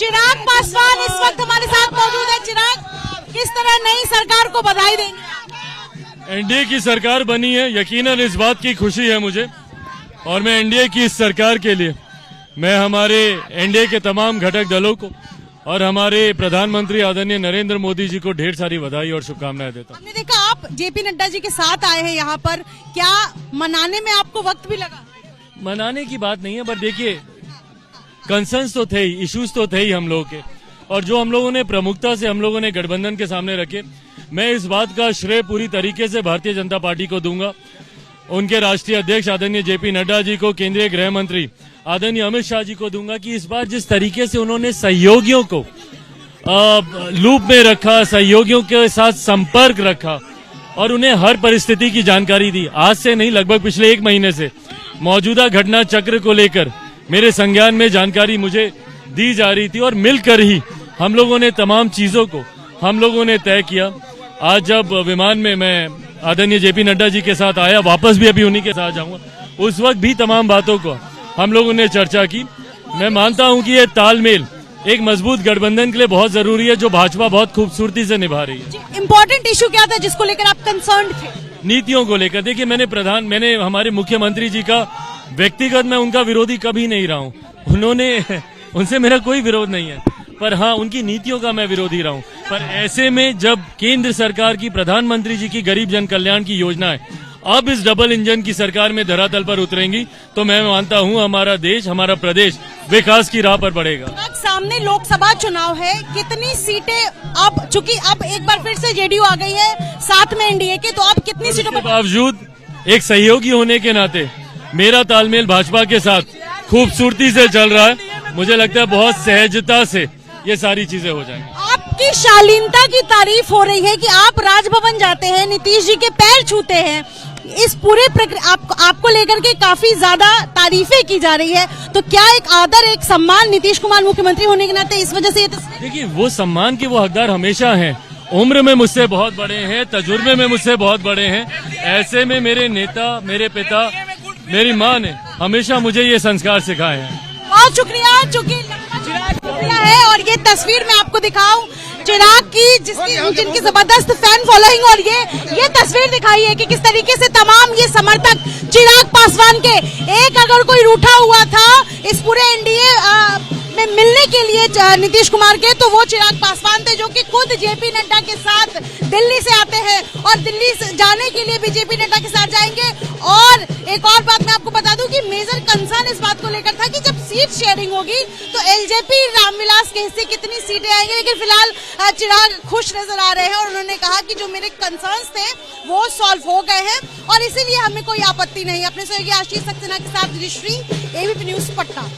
चिराग पासवान इस वक्त हमारे साथ मौजूद है। चिराग, किस तरह नई सरकार को बधाई देंगे? एनडीए की सरकार बनी है, यकीनन इस बात की खुशी है मुझे, और मैं एनडीए की इस सरकार के लिए मैं हमारे एनडीए के तमाम घटक दलों को और हमारे प्रधानमंत्री आदरणीय नरेंद्र मोदी जी को ढेर सारी बधाई और शुभकामनाएं देता हूं। हमने देखा आप जेपी नड्डा जी के साथ आए हैं यहाँ पर, क्या मनाने में आपको वक्त भी लगा? मनाने की बात नहीं है, पर देखिए कंसर्न्स तो थे ही, इश्यूज तो थे ही हम लोगों के, और जो हम लोगों ने प्रमुखता से हम लोगों ने गठबंधन के सामने रखे, मैं इस बात का श्रेय पूरी तरीके से भारतीय जनता पार्टी को दूंगा, उनके राष्ट्रीय अध्यक्ष आदरणीय जेपी नड्डा जी को, केंद्रीय गृह मंत्री आदरणीय अमित शाह जी को दूंगा कि इस बार जिस तरीके से उन्होंने सहयोगियों को लूप में रखा, सहयोगियों के साथ संपर्क रखा और उन्हें हर परिस्थिति की जानकारी दी। आज से नहीं, लगभग पिछले 1 महीने से मौजूदा घटना चक्र को लेकर मेरे संज्ञान में जानकारी मुझे दी जा रही थी, और मिलकर ही हम लोगों ने तमाम चीजों को हम लोगों ने तय किया। आज जब विमान में मैं आदरणीय जेपी नड्डा जी के साथ आया, वापस भी अभी उन्हीं के साथ जाऊंगा, उस वक्त भी तमाम बातों को हम लोगों ने चर्चा की। मैं मानता हूं कि ये तालमेल एक मजबूत गठबंधन के लिए बहुत जरूरी है, जो भाजपा बहुत खूबसूरती से निभा रही है। इम्पोर्टेंट इशू क्या था जिसको लेकर आप कंसर्न थे? नीतियों को लेकर। देखिए, मैंने हमारे मुख्यमंत्री जी का व्यक्तिगत मैं उनका विरोधी कभी नहीं रहा हूं, उनसे मेरा कोई विरोध नहीं है, पर हाँ, उनकी नीतियों का मैं विरोधी रहा हूं। पर ऐसे में जब केंद्र सरकार की, प्रधानमंत्री जी की गरीब जन कल्याण की योजनाएं अब इस डबल इंजन की सरकार में धरातल पर उतरेंगी, तो मैं मानता हूं हमारा देश, हमारा प्रदेश विकास की राह पर बढ़ेगा। सामने लोकसभा चुनाव है, कितनी सीटें अब, चूंकि अब एक बार फिर से जेडीयू आ गई है साथ में एनडीए के, तो अब कितनी सीटों पर? बावजूद एक सहयोगी होने के नाते मेरा तालमेल भाजपा के साथ खूबसूरती से चल रहा है। मुझे लगता है बहुत सहजता से ये सारी चीजें हो जाएंगी। आपकी शालीनता की तारीफ हो रही है कि आप राजभवन जाते हैं, नीतीश जी के पैर छूते हैं, इस पूरे प्रक्रिया आपको लेकर के काफी ज्यादा तारीफें की जा रही है, तो क्या एक आदर, एक सम्मान नीतीश कुमार मुख्यमंत्री होने के नाते इस वजह से? देखिए, वो सम्मान के वो हकदार हमेशा हैं, उम्र में मुझसे बहुत बड़े हैं, तजुर्बे में मुझसे बहुत बड़े हैं। ऐसे में मेरे नेता, मेरे पिता, मेरी माँ ने हमेशा मुझे ये संस्कार सिखाए हैं। बहुत शुक्रिया। चूंकि है और ये तस्वीर मैं आपको दिखाऊं चिराग की, जिनकी जबरदस्त फैन फॉलोइंग, और ये तस्वीर दिखाई है कि किस तरीके से तमाम ये समर्थक चिराग पासवान के, एक अगर कोई रूठा हुआ था इस पूरे एनडीए में मिलने के लिए नीतीश कुमार के, तो वो चिराग पासवान थे, जो कि खुद जेपी नड्डा के साथ दिल्ली से आते हैं और दिल्ली से जाने के लिए भी जेपी नड्डा के साथ जाएंगे। और एक और बात मैं आपको बता दूं कि मेजर कंसर्न इस बात को लेकर था कि जब सीट शेयरिंग होगी तो एलजेपी रामविलास के हिस्से कितनी सीटें आएंगी, लेकिन फिलहाल चिराग खुश नजर आ रहे हैं और उन्होंने कहा कि जो मेरे कंसर्न्स थे वो सॉल्व हो गए हैं और इसीलिए हमें कोई आपत्ति नहीं। अपने सहयोगी आशीष सक्सेना के साथ श्री एबीपी न्यूज पटना।